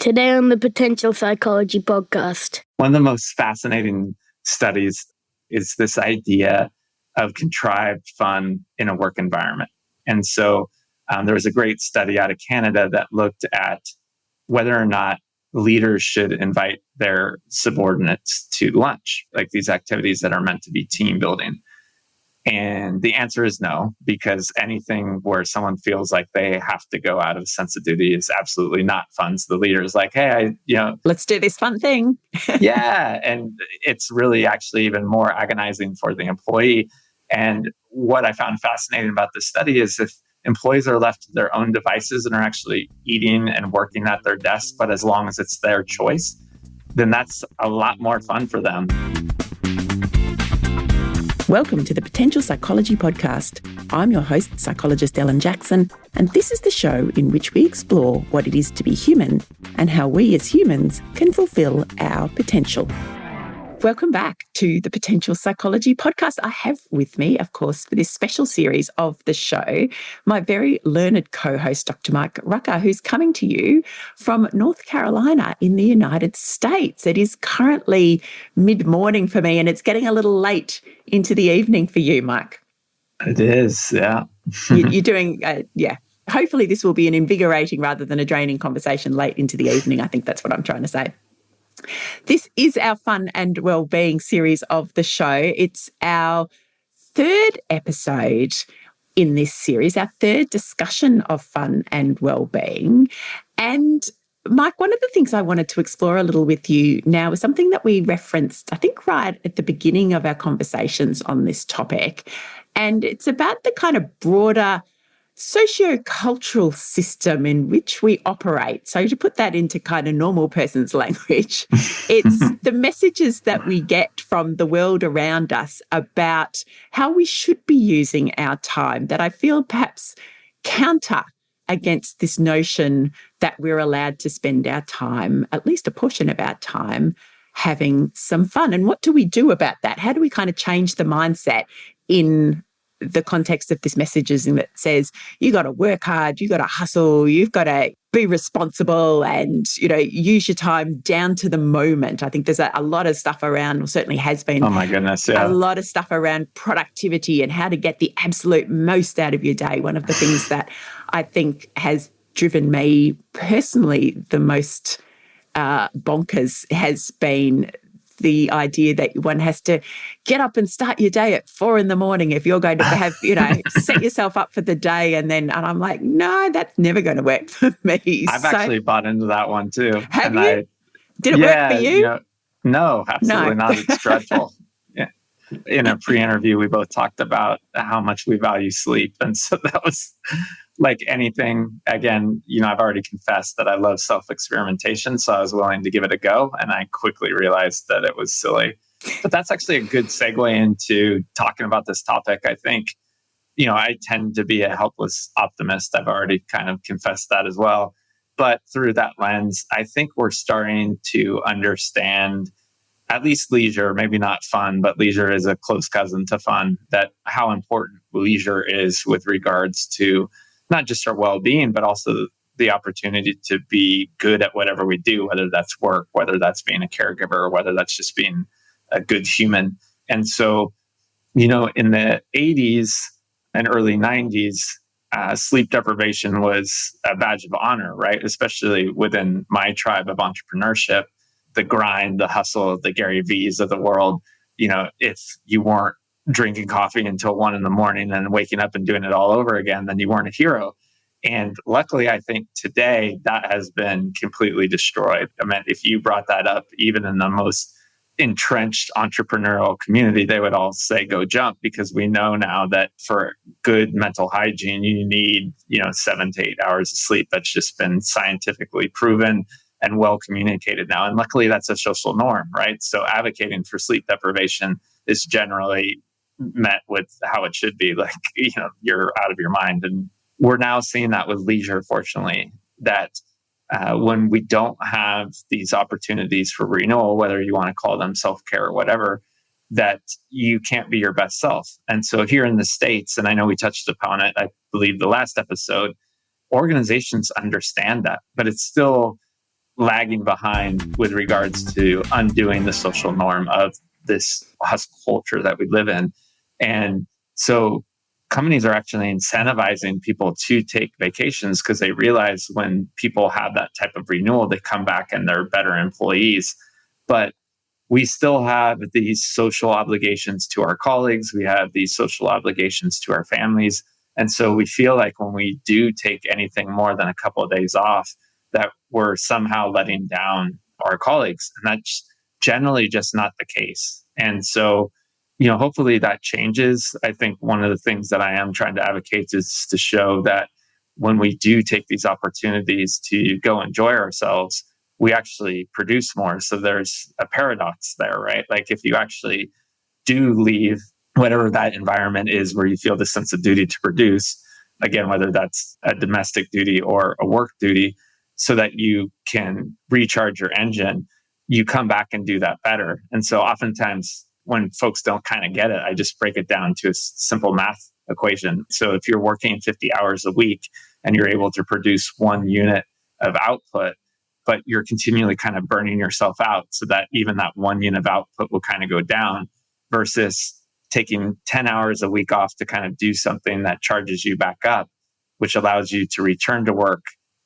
Today on the Potential Psychology podcast. One of the most fascinating studies is this idea of contrived fun in a work environment. And so there was a great study out of Canada that looked at whether or not leaders should invite their subordinates to lunch, like these activities that are meant to be team building. And the answer is no, because anything where someone feels like they have to go out of sense of duty is absolutely not fun. So the leader is like, hey, let's do this fun thing. Yeah. And it's really actually even more agonizing for the employee. And what I found fascinating about this study is if employees are left to their own devices and are actually eating and working at their desk, but as long as it's their choice, then that's a lot more fun for them. Welcome to the Potential Psychology podcast. I'm your host, psychologist Ellen Jackson, and this is the show in which we explore what it is to be human and how we as humans can fulfill our potential. Welcome back to the Potential Psychology podcast. I have with me, of course, for this special series of the show, my very learned co-host, Dr. Mike Rucker, who's coming to you from North Carolina in the United States. It is currently mid-morning for me, and it's getting a little late into the evening for you, Mike. It is, yeah. You're doing, yeah. Hopefully this will be an invigorating rather than a draining conversation late into the evening. I think that's what I'm trying to say. This is our Fun and Wellbeing series of the show. It's our third episode in this series, our third discussion of fun and wellbeing. And Mike, one of the things I wanted to explore a little with you now is something that we referenced, I think, right at the beginning of our conversations on this topic. And it's about the kind of broader socio-cultural system in which we operate. So to put that into kind of normal person's language, it's the messages that we get from the world around us about how we should be using our time that I feel perhaps counter against this notion that we're allowed to spend our time, at least a portion of our time, having some fun. And what do we do about that? How do we kind of change the mindset in the context of this messaging that says you got to work hard, you got to hustle, you've got to be responsible and, use your time down to the moment. I think there's a lot of stuff around, or certainly has been. Oh my goodness, yeah. A lot of stuff around productivity and how to get the absolute most out of your day. One of the things that I think has driven me personally the most bonkers has been the idea that one has to get up and start your day at 4 a.m. if you're going to have, set yourself up for the day. And I'm like, no, that's never going to work for me. I've actually bought into that one too. Have you? Did it work for you? No, absolutely not. It's dreadful. Yeah. In a pre-interview, we both talked about how much we value sleep. And so that was like anything. Again, I've already confessed that I love self-experimentation, so I was willing to give it a go. And I quickly realized that it was silly. But that's actually a good segue into talking about this topic. I think, I tend to be a helpless optimist. I've already kind of confessed that as well. But through that lens, I think we're starting to understand at least leisure, maybe not fun, but leisure is a close cousin to fun, that how important leisure is with regards to not just our well-being, but also the opportunity to be good at whatever we do, whether that's work, whether that's being a caregiver, or whether that's just being a good human. And so, in the 80s and early 90s, sleep deprivation was a badge of honor, right? Especially within my tribe of entrepreneurship, the grind, the hustle, the Gary V's of the world. If you weren't drinking coffee until 1 a.m. and waking up and doing it all over again, then you weren't a hero. And luckily, I think today that has been completely destroyed. I mean, if you brought that up, even in the most entrenched entrepreneurial community, they would all say, go jump, because we know now that for good mental hygiene, you need, 7 to 8 hours of sleep. That's just been scientifically proven and well communicated now. And luckily, that's a social norm, right? So advocating for sleep deprivation is generally met with how it should be, like, you're out of your mind. And we're now seeing that with leisure, fortunately, that when we don't have these opportunities for renewal, whether you want to call them self-care or whatever, that you can't be your best self. And so here in the States, and I know we touched upon it, I believe the last episode, organizations understand that, but it's still lagging behind with regards to undoing the social norm of this hustle culture that we live in. And so companies are actually incentivizing people to take vacations because they realize when people have that type of renewal, they come back and they're better employees. But we still have these social obligations to our colleagues. We have these social obligations to our families. And so we feel like when we do take anything more than a couple of days off, that we're somehow letting down our colleagues. And that's generally just not the case. And so, hopefully that changes. I think one of the things that I am trying to advocate is to show that when we do take these opportunities to go enjoy ourselves, we actually produce more. So there's a paradox there, right? Like if you actually do leave whatever that environment is where you feel the sense of duty to produce, again, whether that's a domestic duty or a work duty, so that you can recharge your engine, you come back and do that better. And so oftentimes when folks don't kind of get it, I just break it down to a simple math equation. So if you're working 50 hours a week and you're able to produce 1 unit of output, but you're continually kind of burning yourself out so that even that 1 unit of output will kind of go down, versus taking 10 hours a week off to kind of do something that charges you back up, which allows you to return to work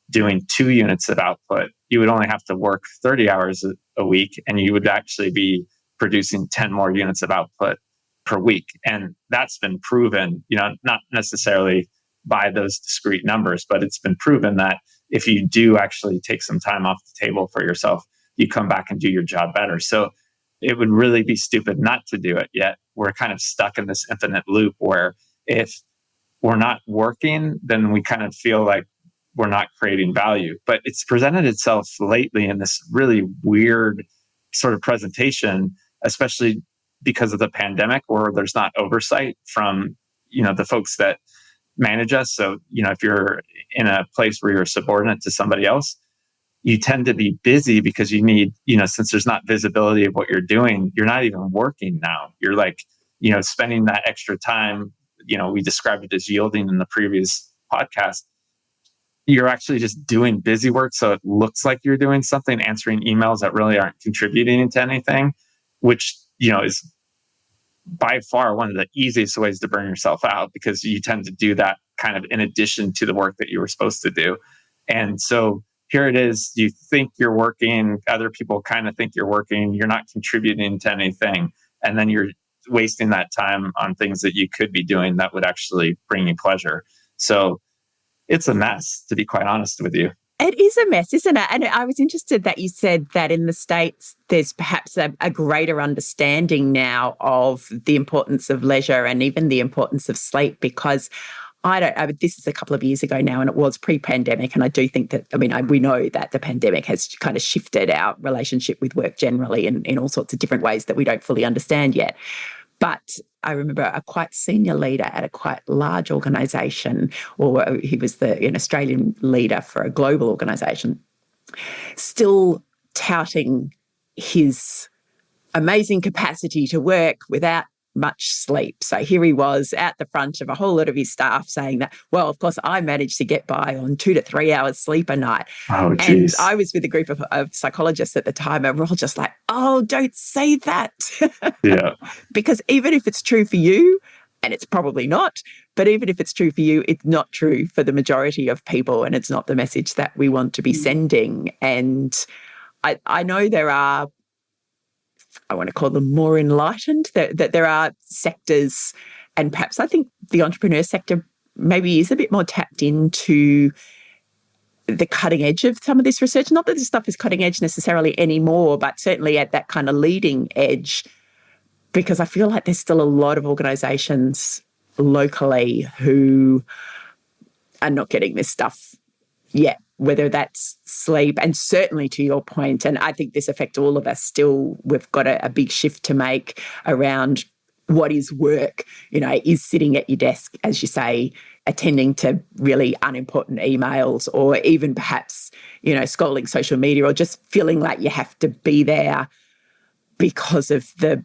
doing 2 units of output. You would only have to work 30 hours a week and you would actually be producing 10 more units of output per week. And that's been proven, not necessarily by those discrete numbers, but it's been proven that if you do actually take some time off the table for yourself, you come back and do your job better. So it would really be stupid not to do it, yet we're kind of stuck in this infinite loop where if we're not working, then we kind of feel like we're not creating value. But it's presented itself lately in this really weird sort of presentation, especially because of the pandemic, where there's not oversight from, the folks that manage us. So, if you're in a place where you're subordinate to somebody else, you tend to be busy because you need, since there's not visibility of what you're doing, you're not even working now. You're like, spending that extra time, we described it as yielding in the previous podcast. You're actually just doing busy work. So it looks like you're doing something, answering emails that really aren't contributing to anything, which, is by far one of the easiest ways to burn yourself out, because you tend to do that kind of in addition to the work that you were supposed to do. And so here it is, you think you're working, other people kind of think you're working, you're not contributing to anything. And then you're wasting that time on things that you could be doing that would actually bring you pleasure. So it's a mess, to be quite honest with you. It is a mess, isn't it? And I was interested that you said that in the States, there's perhaps a greater understanding now of the importance of leisure and even the importance of sleep, because this is a couple of years ago now, and it was pre-pandemic. And I do think that, we know that the pandemic has kind of shifted our relationship with work generally in all sorts of different ways that we don't fully understand yet. But I remember a quite senior leader at a quite large organisation, or he was an Australian leader for a global organisation, still touting his amazing capacity to work without much sleep. So here he was at the front of a whole lot of his staff saying that, well, of course, I managed to get by on 2 to 3 hours sleep a night. Oh, and I was with a group of psychologists at the time, and we're all just like, oh, don't say that. Yeah. Because even if it's true for you, and it's probably not, but even if it's true for you, it's not true for the majority of people, and it's not the message that we want to be sending. And I know there are, I want to call them more enlightened, that there are sectors, and perhaps I think the entrepreneur sector maybe is a bit more tapped into the cutting edge of some of this research. Not that this stuff is cutting edge necessarily anymore, but certainly at that kind of leading edge, because I feel like there's still a lot of organisations locally who are not getting this stuff yet, whether that's sleep, and certainly to your point, and I think this affects all of us still, we've got a big shift to make around what is work. Is sitting at your desk, as you say, attending to really unimportant emails, or even perhaps, scrolling social media, or just feeling like you have to be there because of the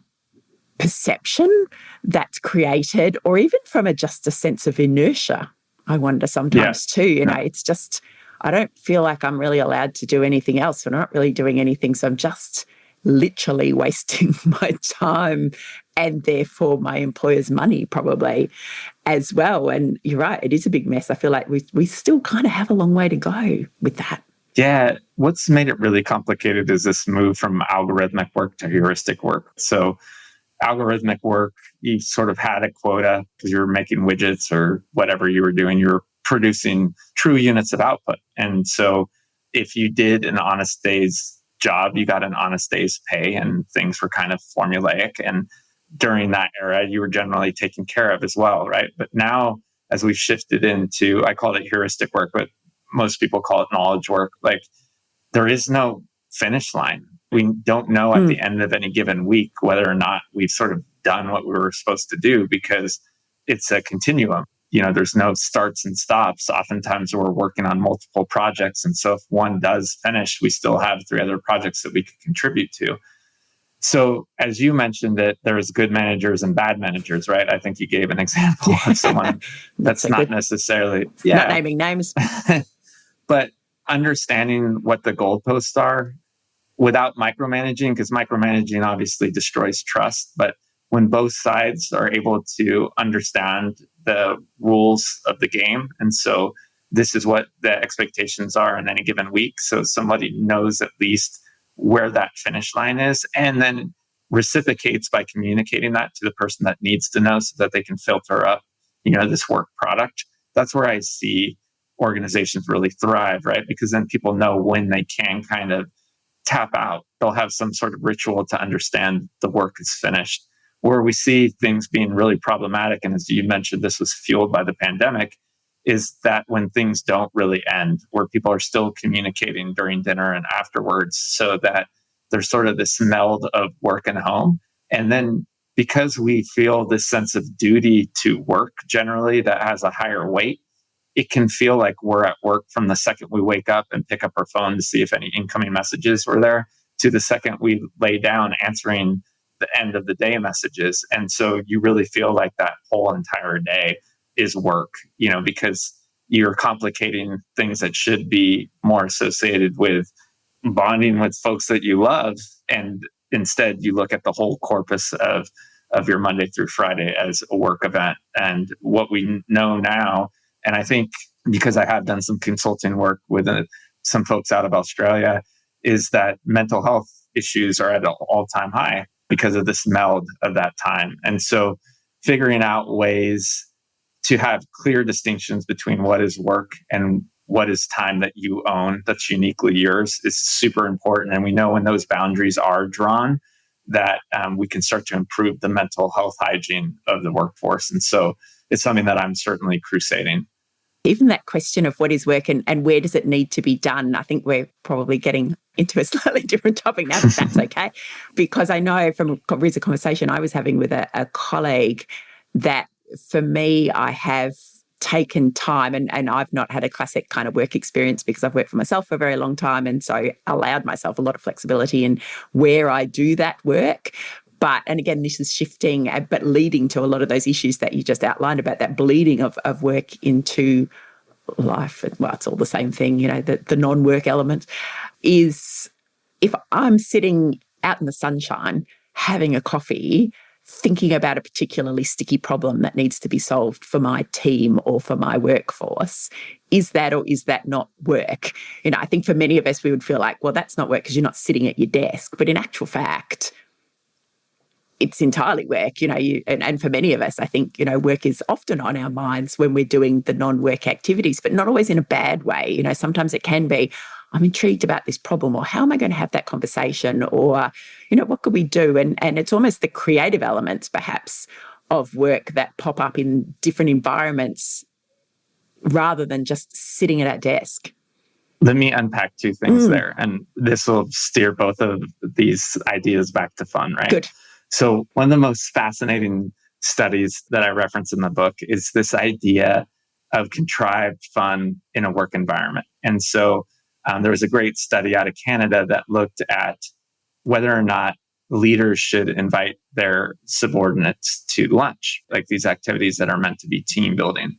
perception that's created, or even from just a sense of inertia, I wonder sometimes too. It's just, I don't feel like I'm really allowed to do anything else. I'm not really doing anything. So I'm just literally wasting my time and therefore my employer's money probably as well. And you're right, it is a big mess. I feel like we still kind of have a long way to go with that. Yeah. What's made it really complicated is this move from algorithmic work to heuristic work. So algorithmic work, you sort of had a quota because you were making widgets or whatever you were doing. You were producing true units of output. And so if you did an honest day's job, you got an honest day's pay, and things were kind of formulaic. And during that era, you were generally taken care of as well, right? But now, as we've shifted into, I call it heuristic work, but most people call it knowledge work. Like, there is no finish line. We don't know at the end of any given week whether or not we've sort of done what we were supposed to do, because it's a continuum. There's no starts and stops. Oftentimes we're working on multiple projects. And so if one does finish, we still have 3 other projects that we could contribute to. So as you mentioned that there's good managers and bad managers, right? I think you gave an example of someone that's not necessarily... Not naming names. But understanding what the goalposts are without micromanaging, because micromanaging obviously destroys trust. But when both sides are able to understand the rules of the game, and so this is what the expectations are in any given week, so somebody knows at least where that finish line is, and then reciprocates by communicating that to the person that needs to know so that they can filter up, this work product. That's where I see organizations really thrive, right? Because then people know when they can kind of tap out. They'll have some sort of ritual to understand the work is finished. Where we see things being really problematic, and as you mentioned, this was fueled by the pandemic, is that when things don't really end, where people are still communicating during dinner and afterwards, so that there's sort of this meld of work and home. And then because we feel this sense of duty to work generally that has a higher weight, it can feel like we're at work from the second we wake up and pick up our phone to see if any incoming messages were there, to the second we lay down answering the end of the day messages. And so you really feel like that whole entire day is work, because you're complicating things that should be more associated with bonding with folks that you love. And instead you look at the whole corpus of your Monday through Friday as a work event. And what we know now, and I think because I have done some consulting work with some folks out of Australia, is that mental health issues are at an all-time high because of this meld of that time. And so figuring out ways to have clear distinctions between what is work and what is time that you own that's uniquely yours is super important. And we know when those boundaries are drawn that we can start to improve the mental health hygiene of the workforce. And so it's something that I'm certainly crusading. Even that question of what is work and where does it need to be done, I think we're probably getting into a slightly different topic now, but that's okay. Because I know from a recent conversation I was having with a colleague that for me, I have taken time and I've not had a classic kind of work experience because I've worked for myself for a very long time. And so allowed myself a lot of flexibility in where I do that work. And again, this is shifting, but leading to a lot of those issues that you just outlined about that bleeding of work into life. Well, it's all the same thing, the non-work element is if I'm sitting out in the sunshine, having a coffee, thinking about a particularly sticky problem that needs to be solved for my team or for my workforce, is that or is that not work? I think for many of us, we would feel like, well, that's not work because you're not sitting at your desk. But in actual fact, it's entirely work, and for many of us, I think, work is often on our minds when we're doing the non-work activities, but not always in a bad way. Sometimes it can be, I'm intrigued about this problem, or how am I going to have that conversation, or, what could we do? And it's almost the creative elements, perhaps, of work that pop up in different environments rather than just sitting at a desk. Let me unpack 2 things there, and this will steer both of these ideas back to fun, right? Good. So one of the most fascinating studies that I reference in the book is this idea of contrived fun in a work environment. And so there was a great study out of Canada that looked at whether or not leaders should invite their subordinates to lunch, like these activities that are meant to be team building.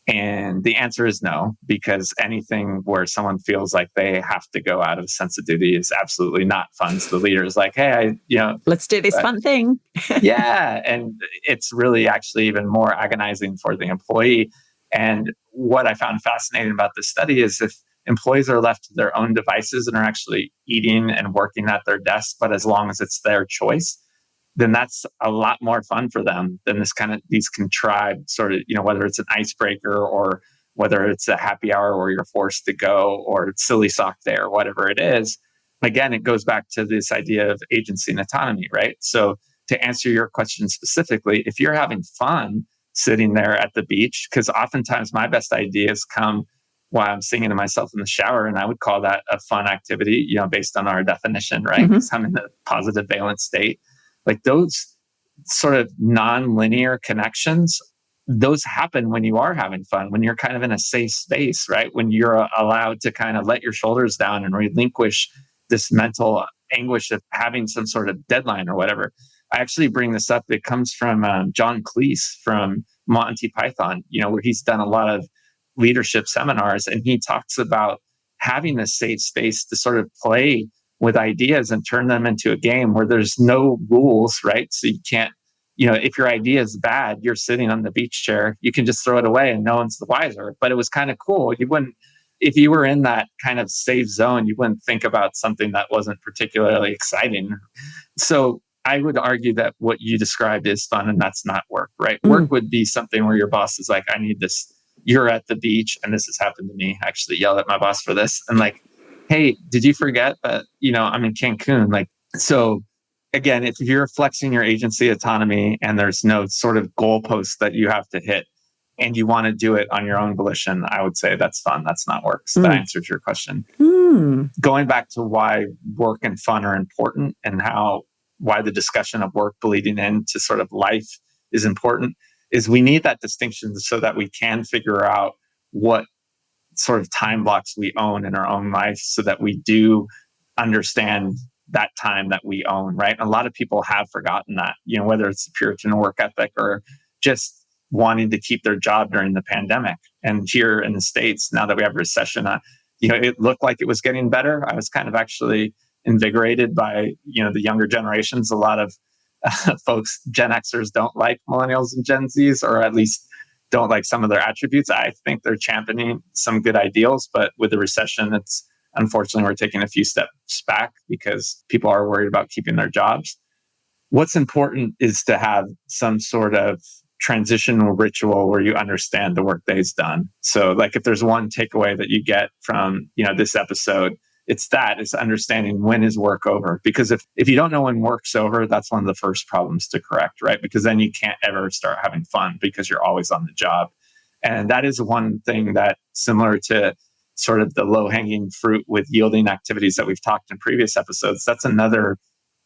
And the answer is no, because anything where someone feels like they have to go out of a sense of duty is absolutely not fun. So the leader is like, hey, let's do this fun thing. Yeah. And it's really actually even more agonizing for the employee. And what I found fascinating about this study is if employees are left to their own devices and are actually eating and working at their desk, but as long as it's their choice, then that's a lot more fun for them than these contrived sort of, whether it's an icebreaker or whether it's a happy hour where you're forced to go or silly sock day or whatever it is. Again, it goes back to this idea of agency and autonomy, right? So to answer your question specifically, if you're having fun sitting there at the beach, because oftentimes my best ideas come while I'm singing to myself in the shower, and I would call that a fun activity, based on our definition, right? Because I'm in the positive valence state. Like those sort of non-linear connections, those happen when you are having fun, when you're kind of in a safe space, right? When you're allowed to kind of let your shoulders down and relinquish this mental anguish of having some sort of deadline or whatever. I actually bring this up. It comes from John Cleese from Monty Python, where he's done a lot of leadership seminars, and he talks about having this safe space to sort of play with ideas and turn them into a game where there's no rules, right? So you can't, if your idea is bad, you're sitting on the beach chair, you can just throw it away and no one's the wiser. But it was kind of cool. If you were in that kind of safe zone, you wouldn't think about something that wasn't particularly exciting. So I would argue that what you described is fun, and that's not work, right? Work would be something where your boss is like, I need this. You're at the beach, and this has happened to me. I actually yelled at my boss for this. And like, hey, did you forget that, I'm in Cancun? Like, so again, if you're flexing your agency autonomy and there's no sort of goalpost that you have to hit and you want to do it on your own volition, I would say that's fun. That's not work. So that answers your question. Going back to why work and fun are important and why the discussion of work bleeding into sort of life is important is we need that distinction so that we can figure out what sort of time blocks we own in our own life so that we do understand that time that we own, right? A lot of people have forgotten that, whether it's the Puritan work ethic or just wanting to keep their job during the pandemic. And here in the States, now that we have a recession, it looked like it was getting better. I was kind of actually invigorated by, the younger generations. A lot of folks, Gen Xers don't like millennials and Gen Zs, or at least don't like some of their attributes. I think they're championing some good ideals, but with the recession, it's unfortunately we're taking a few steps back because people are worried about keeping their jobs. What's important is to have some sort of transitional ritual where you understand the workday is done. So like if there's one takeaway that you get from, this episode, it's understanding when is work over. Because if you don't know when work's over, that's one of the first problems to correct, right? Because then you can't ever start having fun because you're always on the job. And that is one thing that, similar to sort of the low-hanging fruit with yielding activities that we've talked in previous episodes, that's another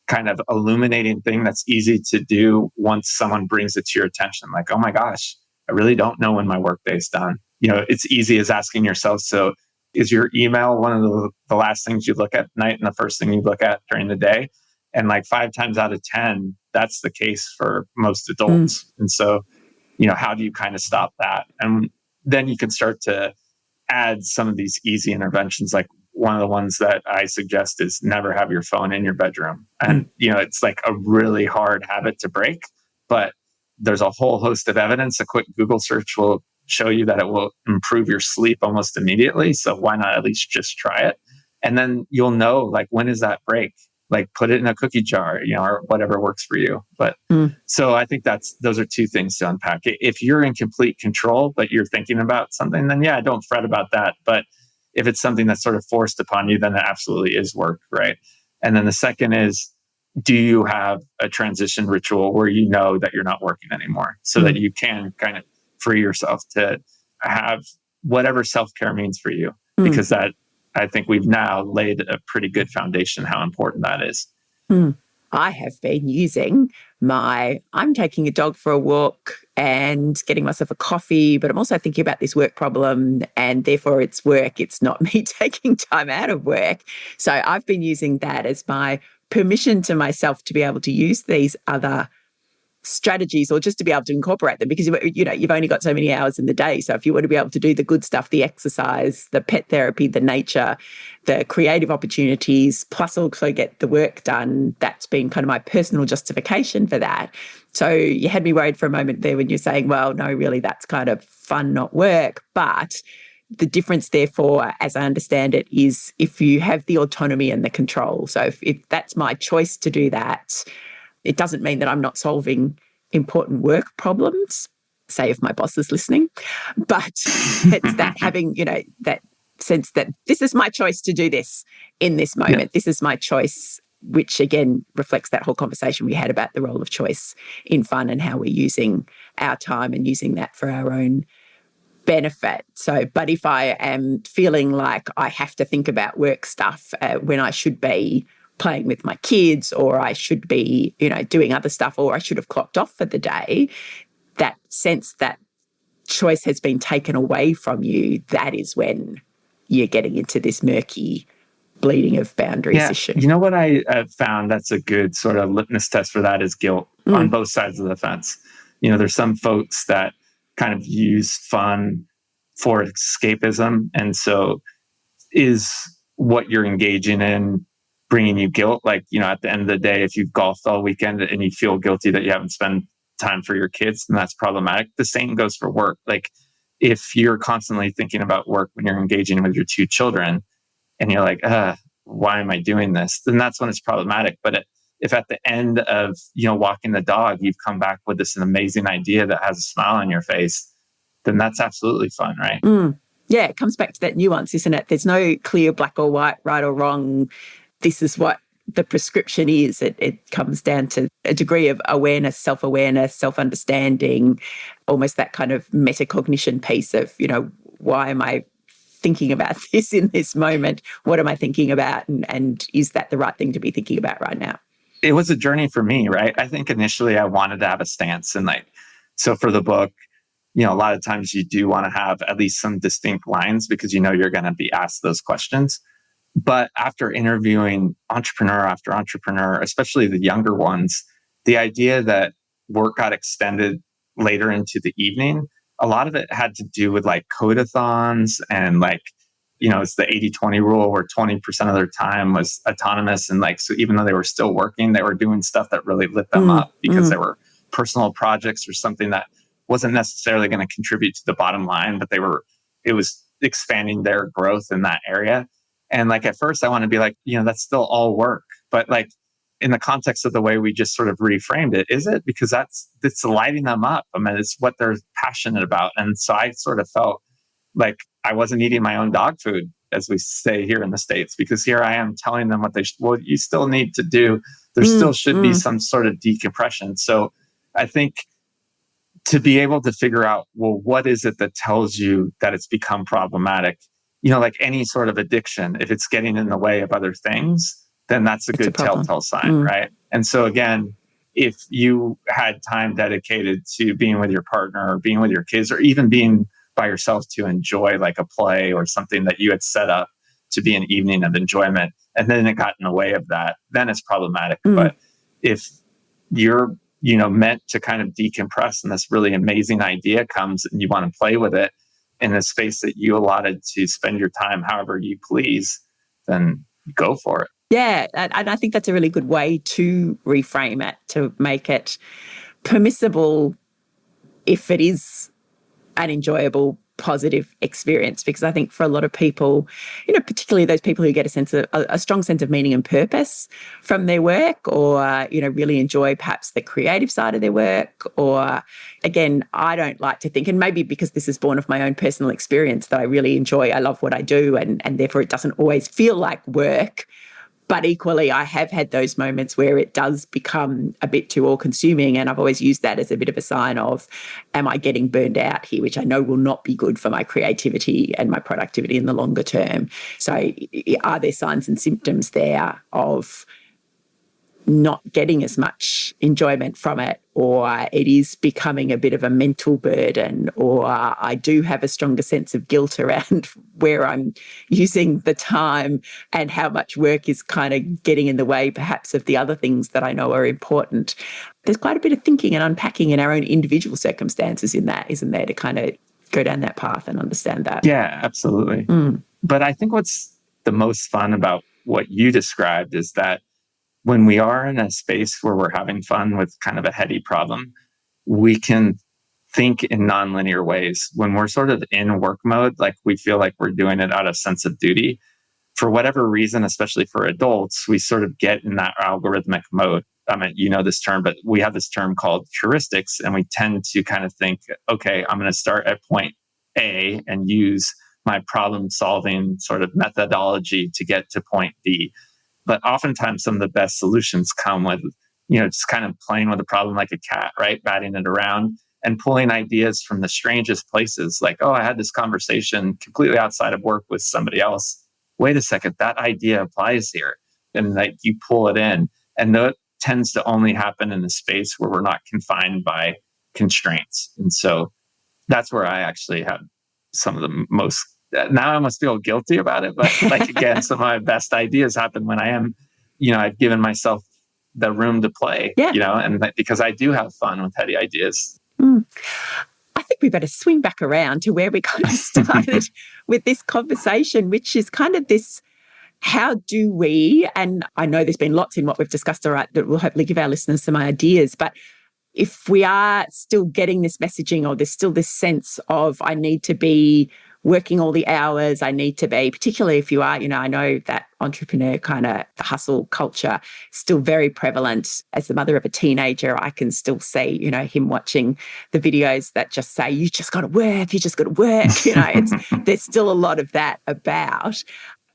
kind of illuminating thing that's easy to do once someone brings it to your attention. Like, oh my gosh, I really don't know when my workday's done. It's easy as asking yourself, so is your email one of the last things you look at at night and the first thing you look at during the day? And like 5 times out of 10, that's the case for most adults. And so, how do you kind of stop that? And then you can start to add some of these easy interventions. Like one of the ones that I suggest is never have your phone in your bedroom. And, it's like a really hard habit to break, but there's a whole host of evidence. A quick Google search will show you that it will improve your sleep almost immediately. So why not at least just try it? And then you'll know, like, when is that break? Like, put it in a cookie jar, or whatever works for you. But so I think those are two things to unpack. If you're in complete control, but you're thinking about something, then yeah, don't fret about that. But if it's something that's sort of forced upon you, then it absolutely is work, right? And then the second is, do you have a transition ritual where you know that you're not working anymore so that you can kind of free yourself to have whatever self-care means for you? Because that, I think we've now laid a pretty good foundation how important that is. I have been using I'm taking a dog for a walk and getting myself a coffee, but I'm also thinking about this work problem, and therefore it's work. It's not me taking time out of work. So I've been using that as my permission to myself to be able to use these other strategies, or just to be able to incorporate them, because you've only got so many hours in the day. So if you want to be able to do the good stuff, the exercise, the pet therapy, the nature, the creative opportunities, plus also get the work done, that's been kind of my personal justification for that. So you had me worried for a moment there when you're saying, well, no, really, that's kind of fun, not work. But the difference, therefore, as I understand it, is if you have the autonomy and the control. So if that's my choice to do that, it doesn't mean that I'm not solving important work problems, say if my boss is listening, but it's that having, that sense that this is my choice to do this in this moment. Yeah. This is my choice, which again reflects that whole conversation we had about the role of choice in fun and how we're using our time and using that for our own benefit. So, but if I am feeling like I have to think about work stuff when I should be playing with my kids, or I should be, doing other stuff, or I should have clocked off for the day, that sense that choice has been taken away from you, that is when you're getting into this murky bleeding of boundaries issue. You know what I have found that's a good sort of litmus test for that is guilt on both sides of the fence. There's some folks that kind of use fun for escapism. And so is what you're engaging in bringing you guilt? Like, at the end of the day, if you've golfed all weekend and you feel guilty that you haven't spent time for your kids, then that's problematic. The same goes for work. Like, if you're constantly thinking about work when you're engaging with your two children and you're like, why am I doing this? Then that's when it's problematic. But if at the end of, walking the dog, you've come back with this amazing idea that has a smile on your face, then that's absolutely fun, right? Yeah, it comes back to that nuance, isn't it? There's no clear black or white, right or wrong. This is what the prescription is. It comes down to a degree of awareness, self-awareness, self-understanding, almost that kind of metacognition piece of, why am I thinking about this in this moment? What am I thinking about? And is that the right thing to be thinking about right now? It was a journey for me, right? I think initially I wanted to have a stance. And so for the book, a lot of times you do want to have at least some distinct lines because you're going to be asked those questions. But after interviewing entrepreneur after entrepreneur, especially the younger ones, the idea that work got extended later into the evening, a lot of it had to do with codathons and it's the 80-20 rule where 20% of their time was autonomous. And so even though they were still working, they were doing stuff that really lit them up because they were personal projects or something that wasn't necessarily going to contribute to the bottom line, but it was expanding their growth in that area. And at first I want to be that's still all work. But in the context of the way we just sort of reframed it, is it? Because it's lighting them up. I mean, it's what they're passionate about. And so I sort of felt like I wasn't eating my own dog food, as we say here in the States, because here I am telling them what you still need to do. There still should be some sort of decompression. So I think to be able to figure out, what is it that tells you that it's become problematic? Like any sort of addiction, if it's getting in the way of other things, then that's a good telltale sign, right? And so again, if you had time dedicated to being with your partner or being with your kids or even being by yourself to enjoy a play or something that you had set up to be an evening of enjoyment, and then it got in the way of that, then it's problematic. But if you're, meant to kind of decompress and this really amazing idea comes and you want to play with it in a space that you allotted to spend your time however you please, then go for it. Yeah, and I think that's a really good way to reframe it, to make it permissible if it is an enjoyable, positive experience. Because I think for a lot of people, particularly those people who get a strong sense of meaning and purpose from their work, or, really enjoy perhaps the creative side of their work, or again, I don't like to think, and maybe because this is born of my own personal experience, that I really I love what I do, and therefore it doesn't always feel like work. But equally, I have had those moments where it does become a bit too all-consuming, and I've always used that as a bit of a sign of, am I getting burned out here, which I know will not be good for my creativity and my productivity in the longer term. So are there signs and symptoms there of not getting as much enjoyment from it, or it is becoming a bit of a mental burden, or I do have a stronger sense of guilt around where I'm using the time and how much work is kind of getting in the way perhaps of the other things that I know are important. There's quite a bit of thinking and unpacking in our own individual circumstances in that, isn't there, to kind of go down that path and understand that. Yeah, absolutely. But I think what's the most fun about what you described is that when we are in a space where we're having fun with kind of a heady problem, we can think in nonlinear ways. When we're sort of in work mode, like we feel like we're doing it out of sense of duty. For whatever reason, especially for adults, we sort of get in that algorithmic mode. I mean, you know this term, but we have this term called heuristics, and we tend to kind of think, okay, I'm going to start at point A and use my problem solving sort of methodology to get to point B. But oftentimes some of the best solutions come with, just kind of playing with the problem like a cat, right? Batting it around and pulling ideas from the strangest places. Like, oh, I had this conversation completely outside of work with somebody else. Wait a second, that idea applies here. And like you pull it in. And that tends to only happen in a space where we're not confined by constraints. And so that's where I actually have some of the most, now I almost feel guilty about it, but like, again, some of my best ideas happen when I am, I've given myself the room to play, and because I do have fun with heady ideas. I think we better swing back around to where we kind of started with this conversation, which is kind of this, how do we, and I know there's been lots in what we've discussed, all right, that will hopefully give our listeners some ideas, but if we are still getting this messaging, or there's still this sense of I need to be working all the hours, I need to be, particularly if you are, I know that entrepreneur kind of hustle culture still very prevalent. As the mother of a teenager, I can still see, him watching the videos that just say, you just got to work, there's still a lot of that about.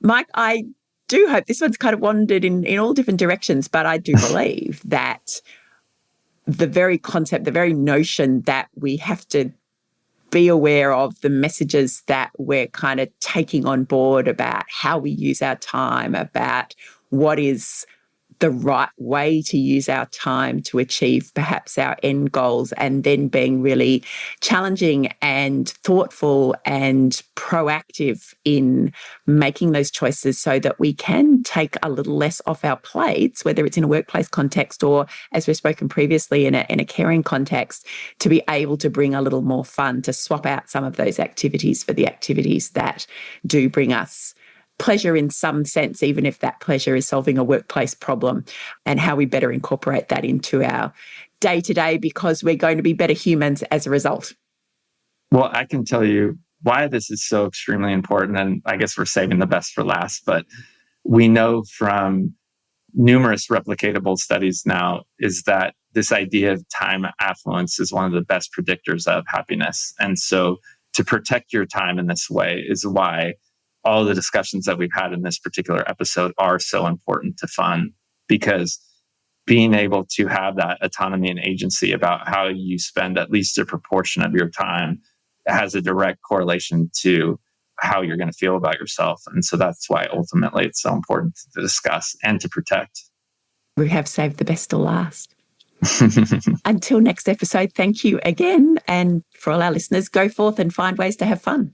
Mike, I do hope this one's kind of wandered in all different directions, but I do believe that the very concept, the very notion that we have to be aware of the messages that we're kind of taking on board about how we use our time, about what is the right way to use our time to achieve perhaps our end goals, and then being really challenging and thoughtful and proactive in making those choices so that we can take a little less off our plates, whether it's in a workplace context or, as we've spoken previously, in a caring context, to be able to bring a little more fun, to swap out some of those activities for the activities that do bring us pleasure in some sense, even if that pleasure is solving a workplace problem, and how we better incorporate that into our day-to-day, because we're going to be better humans as a result. Well, I can tell you why this is so extremely important, and I guess we're saving the best for last, but we know from numerous replicatable studies now is that this idea of time affluence is one of the best predictors of happiness. And so to protect your time in this way is why all the discussions that we've had in this particular episode are so important to fun, because being able to have that autonomy and agency about how you spend at least a proportion of your time has a direct correlation to how you're going to feel about yourself. And so that's why ultimately it's so important to discuss and to protect. We have saved the best till last. Until next episode, thank you again. And for all our listeners, go forth and find ways to have fun.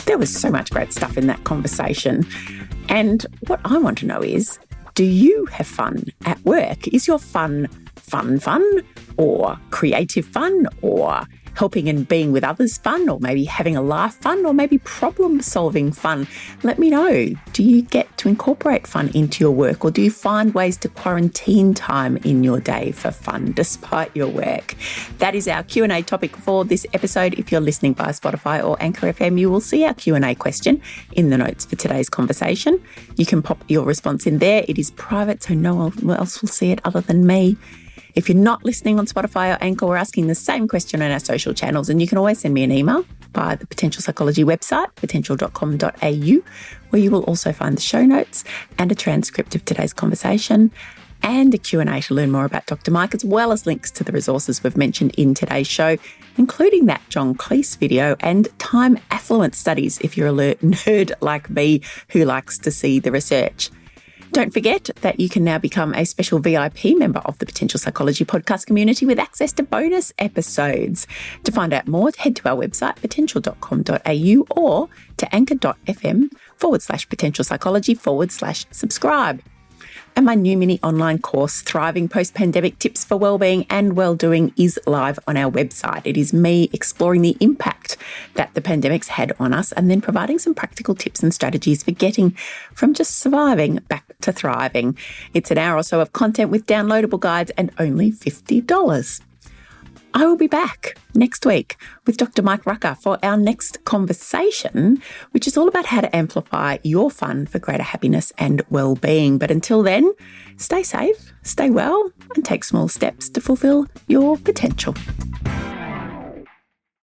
There was so much great stuff in that conversation. And what I want to know is, do you have fun at work? Is your fun, or creative fun, or helping and being with others fun, or maybe having a laugh fun, or maybe problem-solving fun? Let me know. Do you get to incorporate fun into your work, or do you find ways to quarantine time in your day for fun despite your work? That is our Q&A topic for this episode. If you're listening via Spotify or Anchor FM, you will see our Q&A question in the notes for today's conversation. You can pop your response in there. It is private, so no one else will see it other than me. If you're not listening on Spotify or Anchor, we're asking the same question on our social channels, and you can always send me an email via the Potential Psychology website, potential.com.au, where you will also find the show notes and a transcript of today's conversation and a Q&A to learn more about Dr. Mike, as well as links to the resources we've mentioned in today's show, including that John Cleese video and time affluence studies if you're a nerd like me who likes to see the research. Don't forget that you can now become a special VIP member of the Potential Psychology podcast community with access to bonus episodes. To find out more, head to our website, potential.com.au, or to anchor.fm/potential psychology/subscribe. And my new mini online course, Thriving Post-Pandemic Tips for Wellbeing and Welldoing, is live on our website. It is me exploring the impact that the pandemic's had on us and then providing some practical tips and strategies for getting from just surviving back to thriving. It's an hour or so of content with downloadable guides and only $50. I will be back next week with Dr. Mike Rucker for our next conversation, which is all about how to amplify your fun for greater happiness and well-being. But until then, stay safe, stay well, and take small steps to fulfill your potential.